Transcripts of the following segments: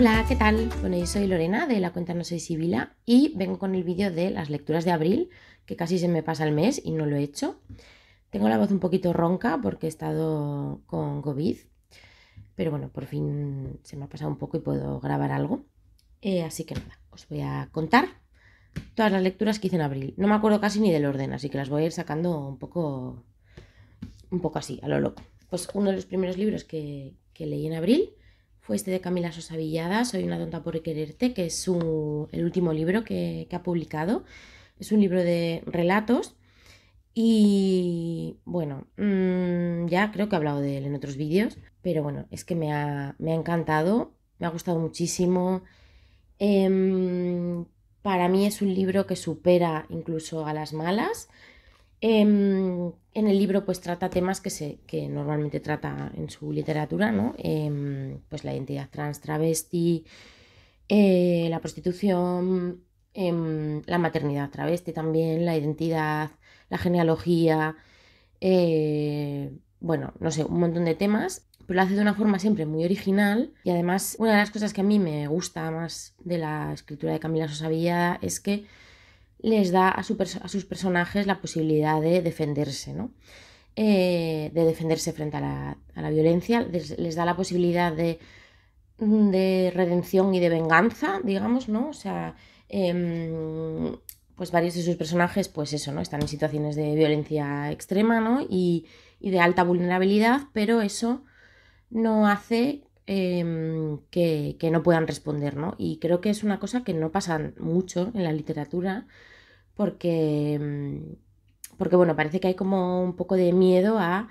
Hola, ¿qué tal? Bueno, yo soy Lorena de la cuenta No Soy Sibila y vengo con el vídeo de las lecturas de abril, que casi se me pasa el mes y no lo he hecho. Tengo la voz un poquito ronca porque he estado con COVID, pero bueno, por fin se me ha pasado un poco y puedo grabar algo. Así que nada, os voy a contar todas las lecturas que hice en abril. No me acuerdo casi ni del orden, así que las voy a ir sacando un poco así, a lo loco. Pues uno de los primeros libros que leí en abril fue este de Camila Sosa Villada, Soy una tonta por quererte, que es el último libro que ha publicado. Es un libro de relatos y bueno, ya creo que he hablado de él en otros vídeos, pero bueno, es que me ha encantado, me ha gustado muchísimo. Para mí es un libro que supera incluso a Las malas. En el libro pues trata temas que normalmente trata en su literatura, ¿no? Pues la identidad trans, travesti, la prostitución, la maternidad travesti también, la identidad, la genealogía, bueno, no sé, un montón de temas, pero lo hace de una forma siempre muy original. Y además una de las cosas que a mí me gusta más de la escritura de Camila Sosa Villada es que les da a sus personajes la posibilidad de defenderse, ¿no? De defenderse frente a la violencia, les da la posibilidad de redención y de venganza, digamos, ¿no? O sea, pues varios de sus personajes, pues eso, ¿no? Están en situaciones de violencia extrema, ¿no? Y de alta vulnerabilidad, pero eso no hace que no puedan responder, ¿no? Y creo que es una cosa que no pasa mucho en la literatura porque bueno, parece que hay como un poco de miedo a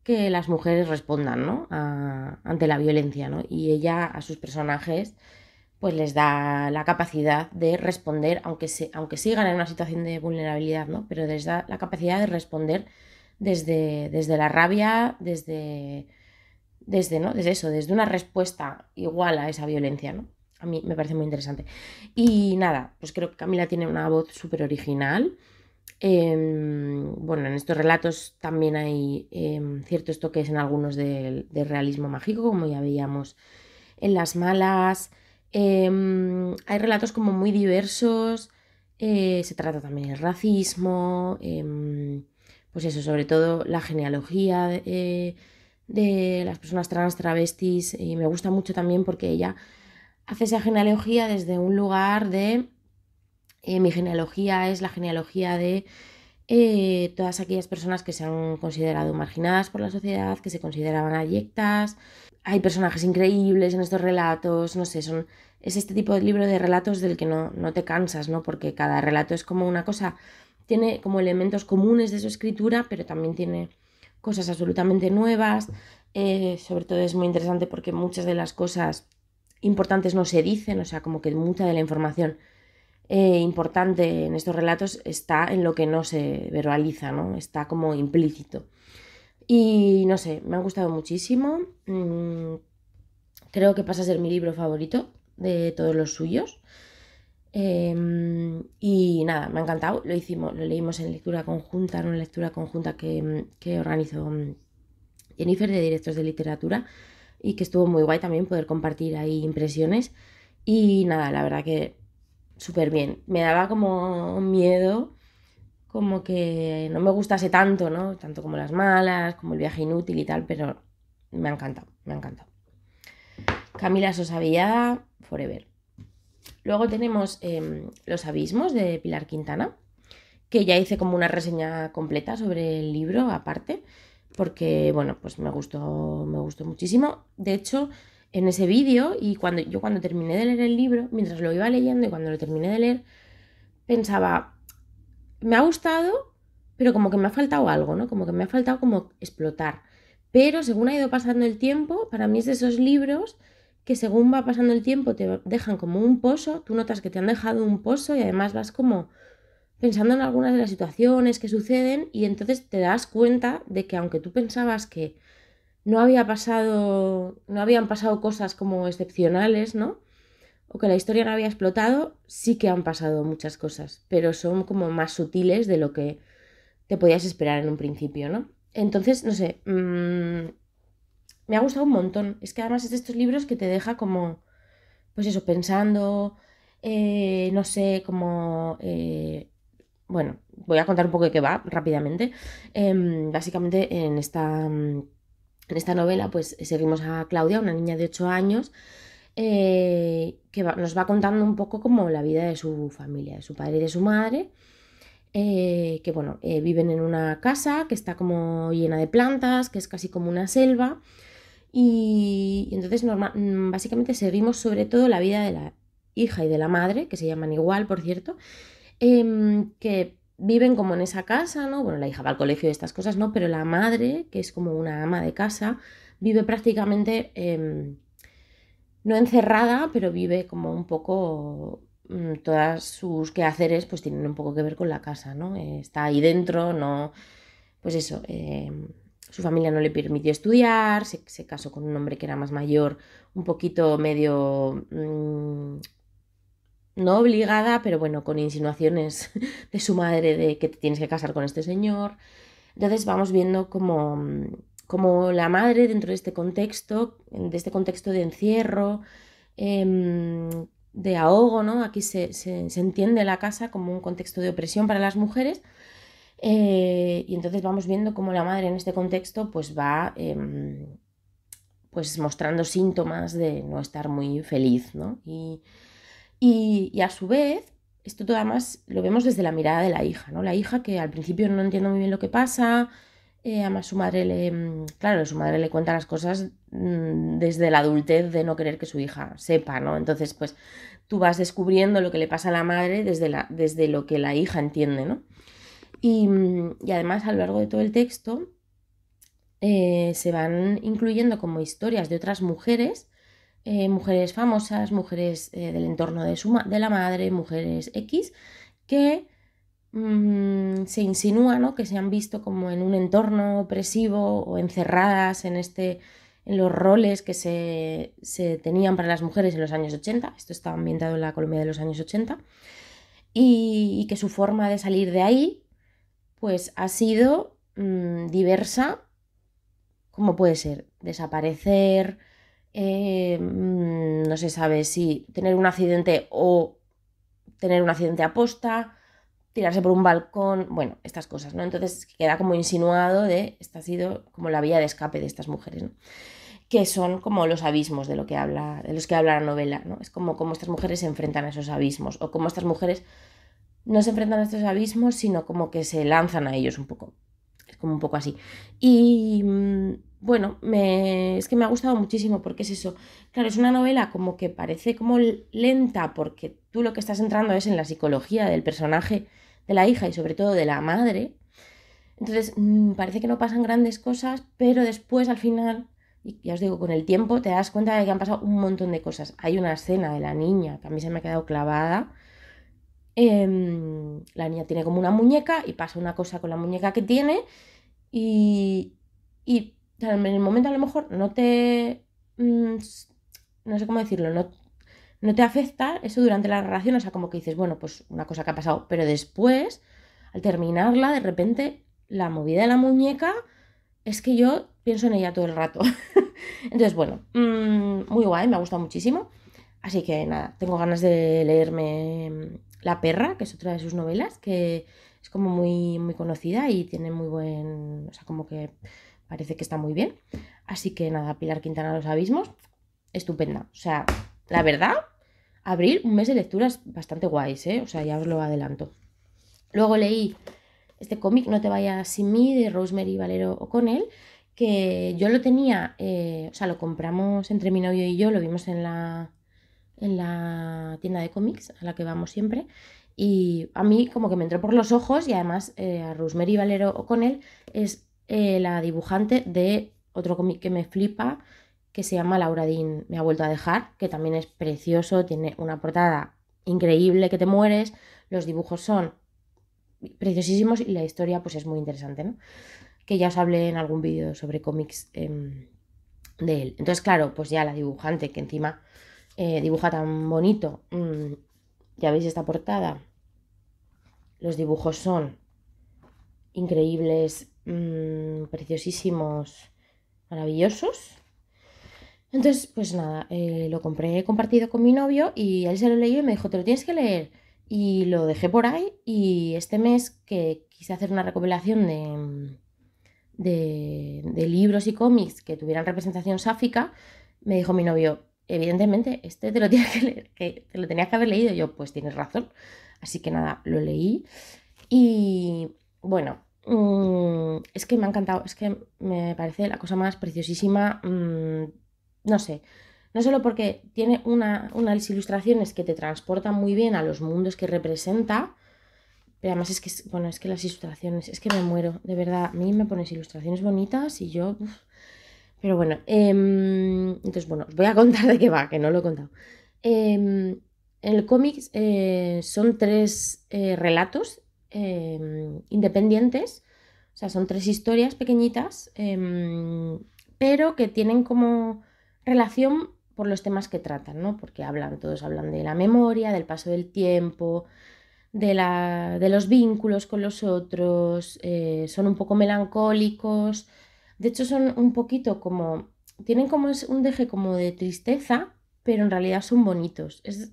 que las mujeres respondan, ¿no? Ante la violencia, ¿no? Y ella a sus personajes pues les da la capacidad de responder, aunque sigan en una situación de vulnerabilidad, ¿no? Pero les da la capacidad de responder desde la rabia, ¿no? Desde eso, desde una respuesta igual a esa violencia, ¿no? A mí me parece muy interesante. Y nada, pues creo que Camila tiene una voz súper original. Bueno, en estos relatos también hay ciertos toques en algunos de realismo mágico, como ya veíamos en Las malas. Hay relatos como muy diversos. Se trata también el racismo, pues eso, sobre todo la genealogía de las personas trans, travestis. Y me gusta mucho también porque ella hace esa genealogía desde un lugar de mi genealogía es la genealogía de todas aquellas personas que se han considerado marginadas por la sociedad, que se consideraban abyectas. Hay personajes increíbles en estos relatos, no sé, es este tipo de libro de relatos del que no te cansas, ¿no? Porque cada relato es como una cosa, tiene como elementos comunes de su escritura, pero también tiene cosas absolutamente nuevas. Sobre todo es muy interesante porque muchas de las cosas importantes no se dicen, o sea, como que mucha de la información importante en estos relatos está en lo que no se verbaliza, ¿no? Está como implícito. Y no sé, me han gustado muchísimo. Creo que pasa a ser mi libro favorito de todos los suyos. Y nada, me ha encantado. Lo leímos en lectura conjunta, en una lectura conjunta que organizó Jennifer de Directos de Literatura y que estuvo muy guay también poder compartir ahí impresiones. Y nada, la verdad que súper bien. Me daba como miedo, como que no me gustase tanto, ¿no? Tanto como Las malas, como El viaje inútil y tal, pero me ha encantado, me ha encantado. Camila Sosa Villada, forever. Luego tenemos Los abismos de Pilar Quintana, que ya hice como una reseña completa sobre el libro aparte, porque bueno, pues me gustó muchísimo. De hecho, en ese vídeo y cuando terminé de leer el libro, mientras lo iba leyendo y cuando lo terminé de leer, pensaba, me ha gustado, pero como que me ha faltado algo, ¿no? Como que me ha faltado como explotar. Pero según ha ido pasando el tiempo, para mí es de esos libros que según va pasando el tiempo te dejan como un pozo, tú notas que te han dejado un pozo y además vas como pensando en algunas de las situaciones que suceden y entonces te das cuenta de que aunque tú pensabas que no habían pasado cosas como excepcionales, ¿no? O que la historia no había explotado, sí que han pasado muchas cosas, pero son como más sutiles de lo que te podías esperar en un principio, ¿no? Entonces, no sé, me ha gustado un montón. Es que además es de estos libros que te deja como pues eso, pensando, no sé, como, bueno, voy a contar un poco de qué va rápidamente. Básicamente en esta novela pues seguimos a Claudia, una niña de 8 años, que nos va contando un poco como la vida de su familia, de su padre y de su madre, que bueno, viven en una casa que está como llena de plantas, que es casi como una selva, y entonces básicamente seguimos sobre todo la vida de la hija y de la madre, que se llaman igual, por cierto, que viven como en esa casa, ¿no? Bueno, la hija va al colegio y estas cosas, ¿no? Pero la madre, que es como una ama de casa, vive prácticamente, no encerrada, pero vive como un poco, todas sus quehaceres pues tienen un poco que ver con la casa, ¿no? Está ahí dentro, no, pues eso, su familia no le permitió estudiar, se casó con un hombre que era más mayor, un poquito medio, no obligada, pero bueno, con insinuaciones de su madre de que te tienes que casar con este señor. Entonces vamos viendo como la madre dentro de este contexto de encierro, de ahogo, ¿no? Aquí se entiende la casa como un contexto de opresión para las mujeres, y entonces vamos viendo cómo la madre en este contexto pues va, pues mostrando síntomas de no estar muy feliz, ¿no? Y a su vez, esto todo además lo vemos desde la mirada de la hija, ¿no? La hija que al principio no entiende muy bien lo que pasa, además su madre claro, su madre le cuenta las cosas, desde la adultez de no querer que su hija sepa, ¿no? Entonces, pues tú vas descubriendo lo que le pasa a la madre desde lo que la hija entiende, ¿no? Y además a lo largo de todo el texto, se van incluyendo como historias de otras mujeres, mujeres famosas, mujeres, del entorno de la madre, mujeres X, que se insinúa, ¿no? Que se han visto como en un entorno opresivo o encerradas en los roles que se tenían para las mujeres en los años 80. Esto está ambientado en la Colombia de los años 80. Y que su forma de salir de ahí pues ha sido, diversa, como puede ser desaparecer, no se sabe si tener un accidente o tener un accidente aposta, tirarse por un balcón, bueno, estas cosas, ¿no? Entonces queda como insinuado de, esta ha sido como la vía de escape de estas mujeres, ¿no? Que son como los abismos de los que habla la novela, ¿no? Es como estas mujeres se enfrentan a esos abismos, o como estas mujeres no se enfrentan a estos abismos, sino como que se lanzan a ellos un poco. Es como un poco así. Y bueno, es que me ha gustado muchísimo porque es eso. Claro, es una novela como que parece como lenta porque tú lo que estás entrando es en la psicología del personaje de la hija y sobre todo de la madre. Entonces, parece que no pasan grandes cosas, pero después al final, y ya os digo, con el tiempo te das cuenta de que han pasado un montón de cosas. Hay una escena de la niña que a mí se me ha quedado clavada. La niña tiene como una muñeca y pasa una cosa con la muñeca que tiene, y claro, en el momento a lo mejor no sé cómo decirlo, no te afecta eso durante la narración, o sea, como que dices, bueno, pues una cosa que ha pasado, pero después, al terminarla, de repente, la movida de la muñeca es que yo pienso en ella todo el rato. Entonces, bueno, muy guay, me ha gustado muchísimo. Así que nada, tengo ganas de leerme, La perra, que es otra de sus novelas, que es como muy, muy conocida y tiene muy buen, o sea, como que parece que está muy bien. Así que nada, Pilar Quintana, Los abismos, estupenda. O sea, la verdad, abril, un mes de lecturas bastante guays, ¿eh? O sea, ya os lo adelanto. Luego leí este cómic, No te vayas sin mí, de Rosemary Valero O'Connell, que yo lo tenía, o sea, lo compramos entre mi novio y yo, lo vimos en la tienda de cómics a la que vamos siempre, y a mí como que me entró por los ojos, y además, a Rosemary Valero O'Connell es, la dibujante de otro cómic que me flipa, que se llama Laura Dean me ha vuelto a dejar, que también es precioso, tiene una portada increíble que te mueres, los dibujos son preciosísimos y la historia pues es muy interesante, ¿no? Que ya os hablé en algún vídeo sobre cómics, de él. Entonces, claro, pues ya la dibujante que encima, dibuja tan bonito, ya veis esta portada, los dibujos son increíbles, preciosísimos, maravillosos. Entonces, pues nada, lo compré compartido con mi novio y él se lo leyó y me dijo, te lo tienes que leer. Y lo dejé por ahí y este mes que quise hacer una recopilación de libros y cómics que tuvieran representación sáfica, me dijo mi novio, evidentemente, este te lo tienes que leer, que te lo tenías que haber leído. Y yo, pues tienes razón. Así que nada, lo leí y bueno, es que me ha encantado, es que me parece la cosa más preciosísima, no sé, no solo porque tiene unas ilustraciones que te transportan muy bien a los mundos que representa, pero además es que, bueno, es que las ilustraciones, es que me muero, de verdad, a mí me pones ilustraciones bonitas y yo, uf. Pero bueno, entonces bueno, os voy a contar de qué va, que no lo he contado. En el cómic son tres relatos independientes, o sea, son tres historias pequeñitas, pero que tienen como relación por los temas que tratan, ¿no? Porque todos hablan de la memoria, del paso del tiempo, de los vínculos con los otros, son un poco melancólicos, de hecho son un poquito como, tienen como un deje como de tristeza, pero en realidad son bonitos. Es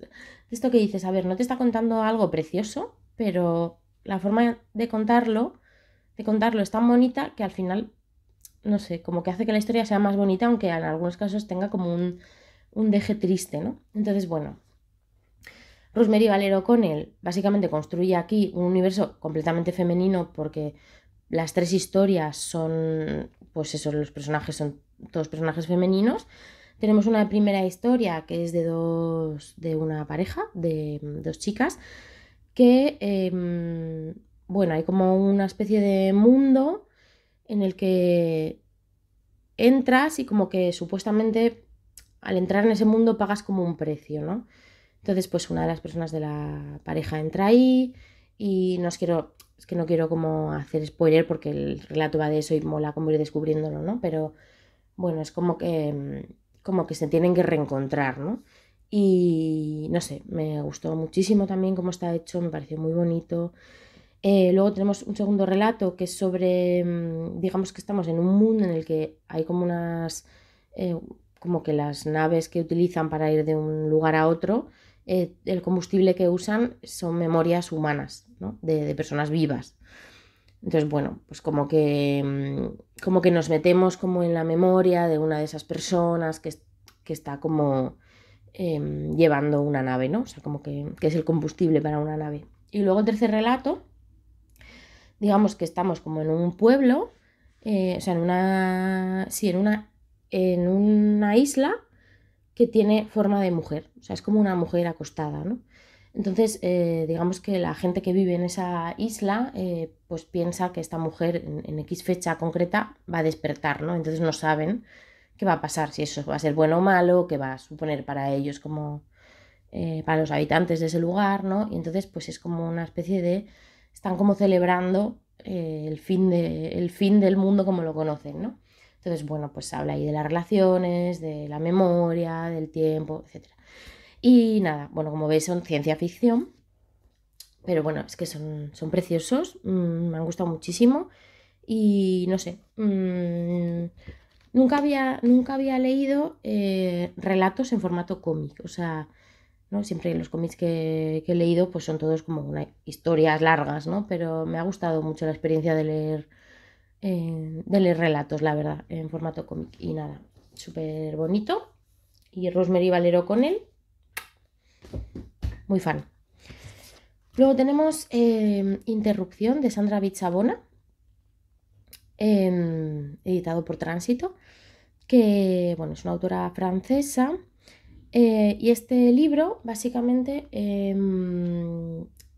esto que dices, a ver, no te está contando algo precioso, pero la forma de contarlo es tan bonita que al final, no sé, como que hace que la historia sea más bonita, aunque en algunos casos tenga como un deje triste, ¿no? Entonces, bueno, Rosemary Valero Connell básicamente construye aquí un universo completamente femenino porque las tres historias son, pues eso, los personajes son todos personajes femeninos. Tenemos una primera historia que es de una pareja, de dos chicas, que, bueno, hay como una especie de mundo en el que entras y como que supuestamente al entrar en ese mundo pagas como un precio, ¿no? Entonces, pues una de las personas de la pareja entra ahí y es que no quiero como hacer spoiler porque el relato va de eso y mola como ir descubriéndolo, ¿no? Pero bueno, es como que se tienen que reencontrar, ¿no? Y no sé, me gustó muchísimo también cómo está hecho, me pareció muy bonito. Luego tenemos un segundo relato que es sobre, digamos que estamos en un mundo en el que hay como eh, como que las naves que utilizan para ir de un lugar a otro, el combustible que usan son memorias humanas, ¿no? De personas vivas. Entonces, bueno, pues como que nos metemos como en la memoria de una de esas personas que está como llevando una nave, ¿no? O sea, como que es el combustible para una nave. Y luego el tercer relato, digamos que estamos como en un pueblo, o sea, sí, en una isla que tiene forma de mujer, o sea, es como una mujer acostada, ¿no? Entonces, digamos que la gente que vive en esa isla, pues piensa que esta mujer en X fecha concreta va a despertar, ¿no? Entonces no saben qué va a pasar, si eso va a ser bueno o malo, qué va a suponer para ellos como, para los habitantes de ese lugar, ¿no? Y entonces, pues es como una especie están como celebrando el fin del mundo como lo conocen, ¿no? Entonces, bueno, pues habla ahí de las relaciones, de la memoria, del tiempo, etcétera. Y nada, como veis son ciencia ficción, pero bueno, es que son preciosos, me han gustado muchísimo y no sé, nunca había leído relatos en formato cómic, o sea, ¿no? Siempre los cómics que he leído pues son todos como historias largas, ¿no? Pero me ha gustado mucho la experiencia de leer relatos, la verdad, en formato cómic. Y nada, súper bonito. Y Rosemary Valero con él, muy fan. Luego tenemos Interrupción de Sandra Bitsabona, editado por Tránsito, que bueno, es una autora francesa. Y este libro básicamente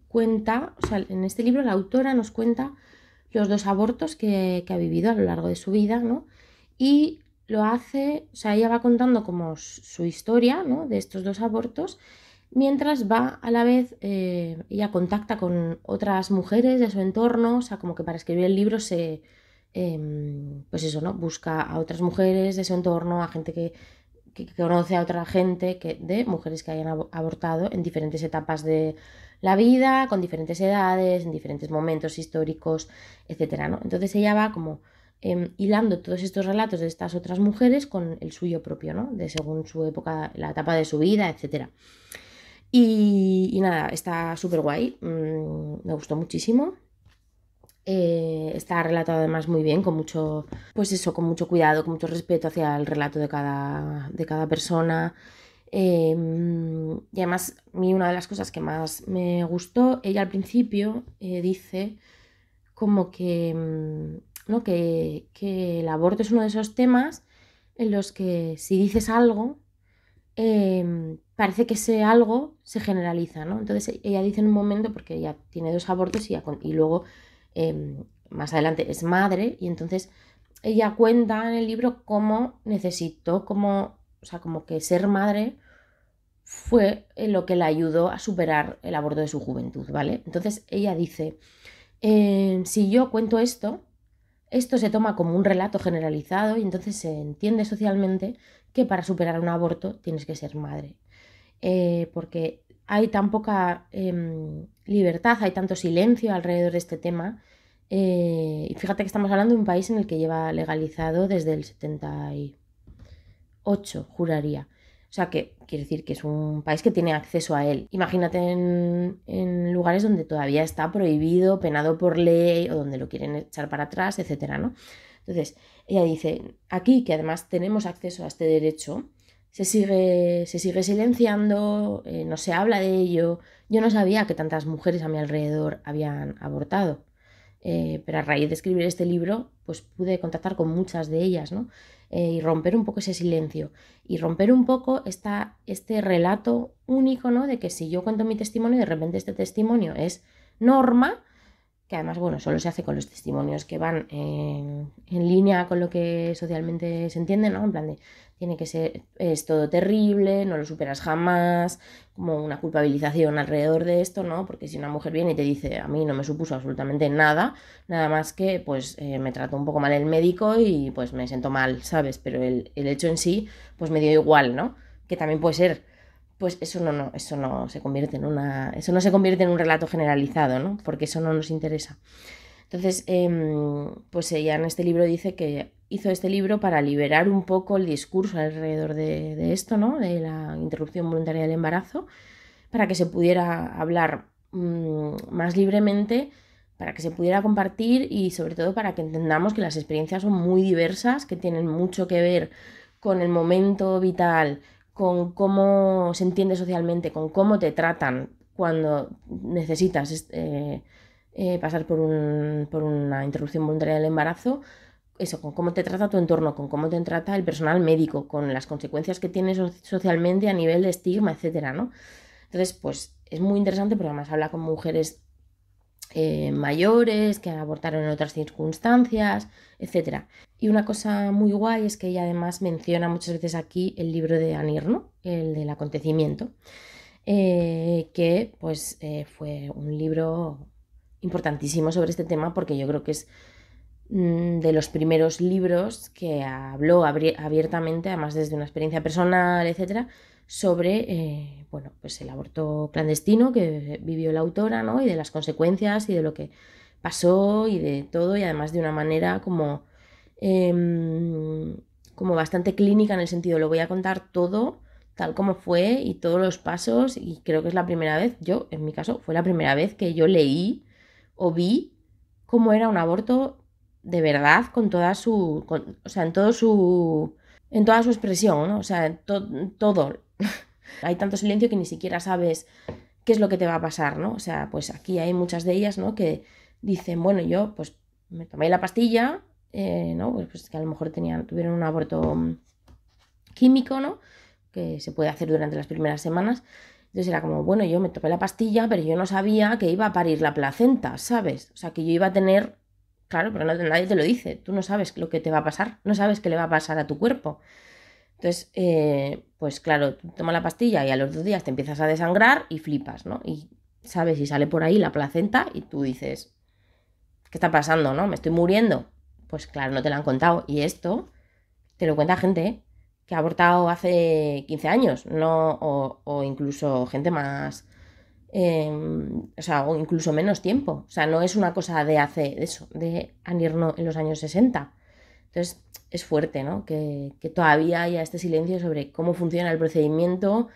cuenta, o sea, en este libro la autora nos cuenta los dos abortos que ha vivido a lo largo de su vida, ¿no? Y lo hace, o sea, ella va contando como su historia, ¿no? De estos dos abortos, mientras va a la vez, ella contacta con otras mujeres de su entorno, o sea, como que para escribir el libro pues eso, ¿no? Busca a otras mujeres de su entorno, a gente que conoce a otra gente, de mujeres que hayan abortado en diferentes etapas de la vida, con diferentes edades, en diferentes momentos históricos, etcétera, ¿no? Entonces ella va como hilando todos estos relatos de estas otras mujeres con el suyo propio, ¿no? De según su época, la etapa de su vida, etc. Y nada, está súper guay, me gustó muchísimo. Está relatado además muy bien, con mucho, pues eso, con mucho cuidado, con mucho respeto hacia el relato de cada persona. Y además, a mí una de las cosas que más me gustó, ella al principio dice como que, ¿no? que el aborto es uno de esos temas en los que si dices algo, parece que ese algo se generaliza, ¿no? Entonces ella dice en un momento, porque ella tiene 2 abortos y luego más adelante es madre, y entonces ella cuenta en el libro cómo necesitó, o sea, como que ser madre fue lo que la ayudó a superar el aborto de su juventud, ¿vale? Entonces ella dice, si yo cuento esto se toma como un relato generalizado y entonces se entiende socialmente que para superar un aborto tienes que ser madre. Porque hay tan poca libertad, hay tanto silencio alrededor de este tema. Y fíjate que estamos hablando de un país en el que lleva legalizado desde el 78, juraría. O sea que quiere decir que es un país que tiene acceso a él. Imagínate en lugares donde todavía está prohibido, penado por ley o donde lo quieren echar para atrás, etcétera, ¿no? Entonces, ella dice, aquí que además tenemos acceso a este derecho, se sigue silenciando, no se habla de ello. Yo no sabía que tantas mujeres a mi alrededor habían abortado, pero a raíz de escribir este libro, pues pude contactar con muchas de ellas, ¿no? Y romper un poco ese silencio y romper un poco este relato único, ¿no? De que si yo cuento mi testimonio, de repente este testimonio es norma, que además, bueno, solo se hace con los testimonios que van en línea con lo que socialmente se entiende, ¿no? En plan de, tiene que ser, es todo terrible, no lo superas jamás, como una culpabilización alrededor de esto, ¿no? Porque si una mujer viene y te dice, a mí no me supuso absolutamente nada, nada más que, pues, me trató un poco mal el médico y, pues, me siento mal, ¿sabes? Pero el hecho en sí, pues, me dio igual, ¿no? Que también puede ser, pues eso no se convierte eso no se convierte en un relato generalizado, ¿no? Porque eso no nos interesa. Entonces, pues ella en este libro dice que hizo este libro para liberar un poco el discurso alrededor de esto, ¿no? De la interrupción voluntaria del embarazo, para que se pudiera hablar más libremente, para que se pudiera compartir y sobre todo para que entendamos que las experiencias son muy diversas, que tienen mucho que ver con el momento vital, con cómo se entiende socialmente, con cómo te tratan cuando necesitas pasar por una interrupción voluntaria del embarazo, eso, con cómo te trata tu entorno, con cómo te trata el personal médico, con las consecuencias que tienes socialmente a nivel de estigma, etcétera, ¿no? Entonces, pues es muy interesante porque además habla con mujeres mayores que abortaron en otras circunstancias, etcétera. Y una cosa muy guay es que ella además menciona muchas veces aquí el libro de Annie Ernaux, el del acontecimiento, que pues fue un libro importantísimo sobre este tema porque yo creo que es de los primeros libros que habló abiertamente, además desde una experiencia personal, etcétera, sobre bueno, pues el aborto clandestino que vivió la autora, ¿no? Y de las consecuencias y de lo que pasó y de todo, y además de una manera como bastante clínica, en el sentido, lo voy a contar todo tal como fue y todos los pasos, y creo que es la primera vez, yo en mi caso fue la primera vez que yo leí o vi cómo era un aborto de verdad, con toda o sea, en toda su expresión, ¿no? O sea, todo. Hay tanto silencio que ni siquiera sabes qué es lo que te va a pasar, ¿no? O sea, pues aquí hay muchas de ellas, ¿no? Que dicen, bueno, yo pues me tomé la pastilla, ¿no? Pues que a lo mejor tuvieron un aborto químico, ¿no? Que se puede hacer durante las primeras semanas. Entonces era como, bueno, yo me tomé la pastilla, pero yo no sabía que iba a parir la placenta, ¿sabes? O sea, que yo iba a tener. Claro, pero nadie te lo dice. Tú no sabes lo que te va a pasar, no sabes qué le va a pasar a tu cuerpo. Entonces, pues claro, tú tomas la pastilla y a los 2 días te empiezas a desangrar y flipas, ¿no? Y sabes, y sale por ahí la placenta y tú dices, ¿qué está pasando, no? ¿Me estoy muriendo? Pues claro, no te lo han contado. Y esto te lo cuenta gente que ha abortado hace 15 años, no, o incluso gente más, o sea, o incluso menos tiempo. O sea, no es una cosa de hace eso, de Annie Ernaux en los años 60. Entonces es fuerte, ¿no? Que todavía haya este silencio sobre cómo funciona el procedimiento,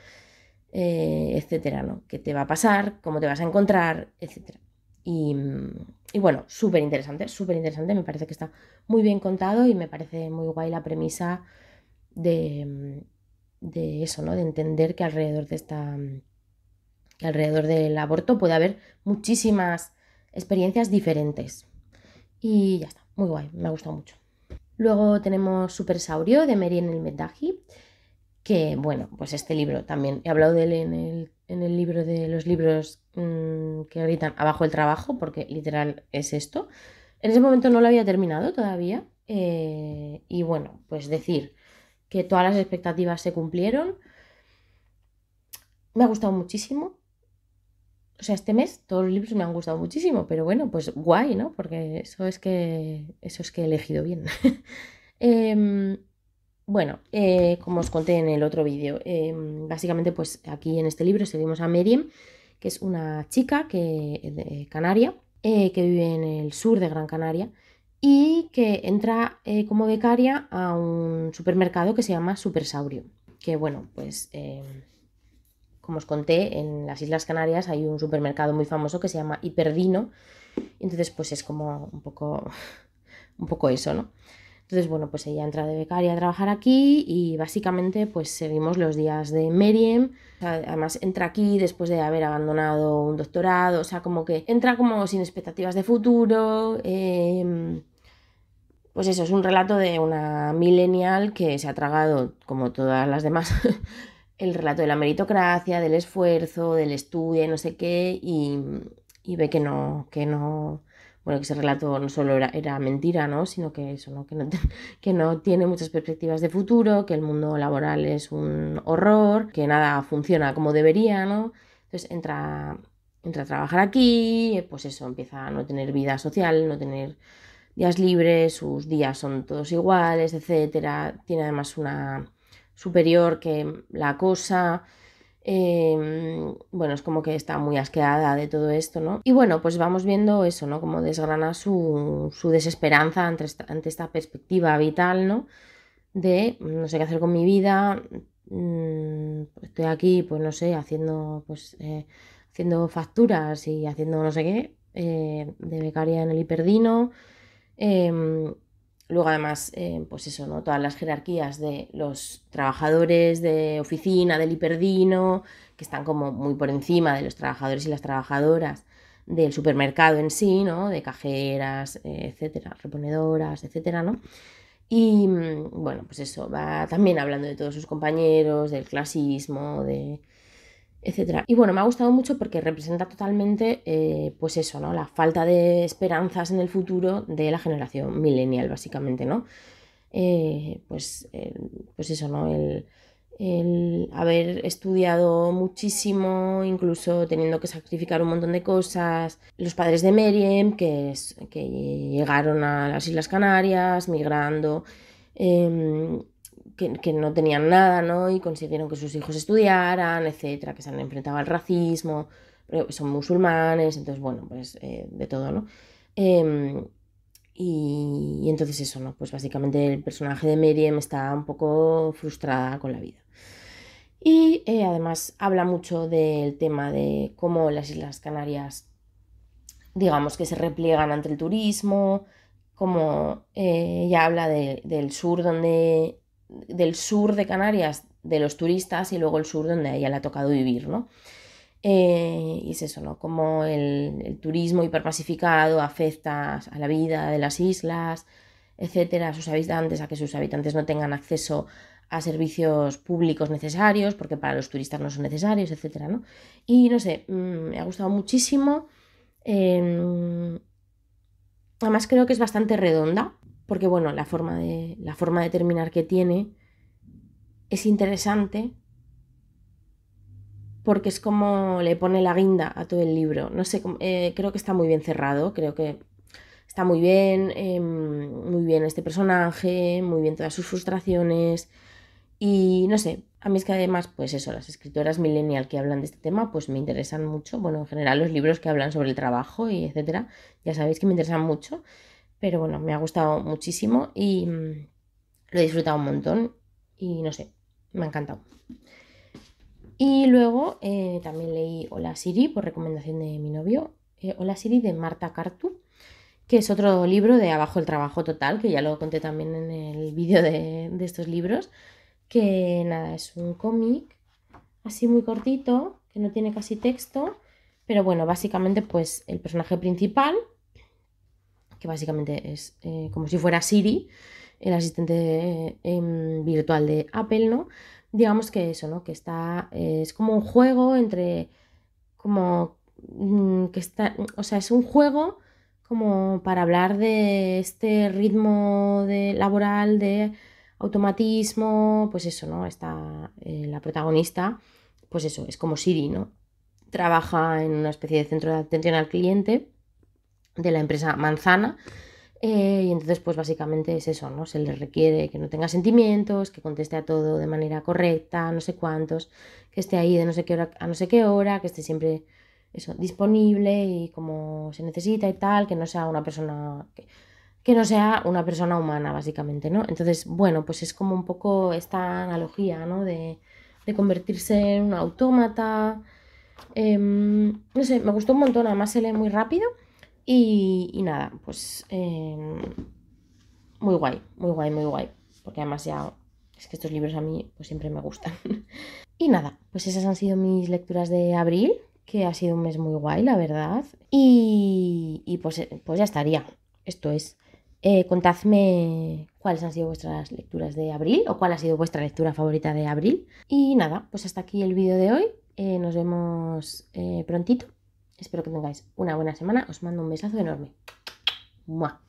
etcétera, ¿no? ¿Qué te va a pasar? ¿Cómo te vas a encontrar? Etcétera. Y, y bueno, súper interesante, me parece que está muy bien contado y me parece muy guay la premisa de eso, ¿no? De entender que que alrededor del aborto puede haber muchísimas experiencias diferentes. Y ya está, muy guay, me ha gustado mucho. Luego tenemos Supersaurio de Meriem El Mekdagi, que bueno, pues este libro también he hablado de él en el libro de los libros que gritan abajo el trabajo, porque literal es esto. En ese momento no lo había terminado todavía, y bueno, pues decir que todas las expectativas se cumplieron. Me ha gustado muchísimo. O sea, este mes todos los libros me han gustado muchísimo, pero bueno, pues guay, ¿no? Porque eso es que he elegido bien. Em, bueno, como os conté en el otro vídeo, básicamente pues aquí en este libro seguimos a Meriem, que es una chica de Canaria, que vive en el sur de Gran Canaria y que entra como becaria a un supermercado que se llama Supersaurio, que bueno, pues como os conté, en las Islas Canarias hay un supermercado muy famoso que se llama Hiperdino, entonces pues es como un poco eso, ¿no? Entonces, bueno, pues ella entra de becaria a trabajar aquí y básicamente pues seguimos los días de Meriem. O sea, además entra aquí después de haber abandonado un doctorado, o sea, como que entra como sin expectativas de futuro. Pues eso, es un relato de una millennial que se ha tragado, como todas las demás, el relato de la meritocracia, del esfuerzo, del estudio, no sé qué, y ve bueno, que ese relato no solo era mentira, ¿no? Sino que eso, ¿no? Que no tiene muchas perspectivas de futuro, que el mundo laboral es un horror, que nada funciona como debería, ¿no? Entonces entra a trabajar aquí, pues eso, empieza a no tener vida social, no tener días libres, sus días son todos iguales, etcétera. Tiene además una superior que la acosa. Bueno, es como que está muy asqueada de todo esto, ¿no? Y bueno, pues vamos viendo eso, ¿no? Como desgrana su desesperanza ante esta perspectiva vital, ¿no? De no sé qué hacer con mi vida, estoy aquí, pues no sé, haciendo facturas y haciendo no sé qué, de becaria en el Hiperdino. Em, Luego además, pues eso, ¿no? Todas las jerarquías de los trabajadores de oficina, del Hiperdino, que están como muy por encima de los trabajadores y las trabajadoras del supermercado en sí, ¿no? De cajeras, etcétera, reponedoras, etcétera, ¿no? Y bueno, pues eso, va también hablando de todos sus compañeros, del clasismo, etcétera. Y bueno, me ha gustado mucho porque representa totalmente, pues eso, ¿no? La falta de esperanzas en el futuro de la generación millennial, básicamente, ¿no? Pues eso, ¿no? El haber estudiado muchísimo, incluso teniendo que sacrificar un montón de cosas. Los padres de Meriem, que llegaron a las Islas Canarias, migrando, que no tenían nada, ¿no? Y consiguieron que sus hijos estudiaran, etcétera, que se han enfrentado al racismo, pero son musulmanes, entonces, bueno, pues de todo, ¿no? Em, y entonces eso, ¿no? Pues básicamente el personaje de Meriem está un poco frustrada con la vida. Y además habla mucho del tema de cómo las Islas Canarias, digamos que se repliegan ante el turismo, como ella habla del sur del sur de Canarias, de los turistas y luego el sur donde a ella le ha tocado vivir, ¿no? Y es eso, ¿no? Como el turismo hipermasificado afecta a la vida de las islas, etcétera, a sus habitantes, a que sus habitantes no tengan acceso a servicios públicos necesarios, porque para los turistas no son necesarios, etcétera, ¿no? Y no sé, me ha gustado muchísimo. Además creo que es bastante redonda, porque bueno, la forma de terminar que tiene es interesante, porque es como le pone la guinda a todo el libro. No sé, creo que está muy bien cerrado, creo que está muy bien este personaje, muy bien todas sus frustraciones. Y no sé, a mí es que además, pues eso, las escritoras millennial que hablan de este tema, pues me interesan mucho. Bueno, en general los libros que hablan sobre el trabajo y etcétera, ya sabéis que me interesan mucho. pero bueno, me ha gustado muchísimo y lo he disfrutado un montón y no sé, me ha encantado. Y luego también leí Hola Siri por recomendación de mi novio, Hola Siri de Marta Cartu, que es otro libro de Abajo el trabajo total, que ya lo conté también en el vídeo de estos libros, que nada, es un cómic así muy cortito, que no tiene casi texto, pero bueno, básicamente pues el personaje principal, que básicamente es como si fuera Siri, el asistente virtual de Apple, ¿no? Digamos que eso, ¿no? Que está, es como un juego entre, como, que está, o sea, es un juego como para hablar de este ritmo de, laboral, de automatismo, pues eso, ¿no? Está la protagonista, pues eso, es como Siri, ¿no? Trabaja en una especie de centro de atención al cliente de la empresa Manzana. Y entonces, pues básicamente es eso, ¿no? Se le requiere que no tenga sentimientos, que conteste a todo de manera correcta, no sé cuántos, que esté ahí de no sé qué hora a no sé qué hora, que esté siempre eso, disponible y como se necesita y tal, que no sea una persona, que no sea una persona humana, básicamente, ¿no? Entonces, bueno, pues es como un poco esta analogía, ¿no? De convertirse en un autómata. No sé, me gustó un montón, además se lee muy rápido. Y nada, pues muy guay, muy guay, muy guay. Porque además ya es que estos libros a mí pues siempre me gustan. Y nada, pues esas han sido mis lecturas de abril, que ha sido un mes muy guay, la verdad. Y pues ya estaría. Esto es. Contadme cuáles han sido vuestras lecturas de abril o cuál ha sido vuestra lectura favorita de abril. Y nada, pues hasta aquí el vídeo de hoy. Nos vemos prontito. Espero que tengáis una buena semana. Os mando un besazo enorme. ¡Mua!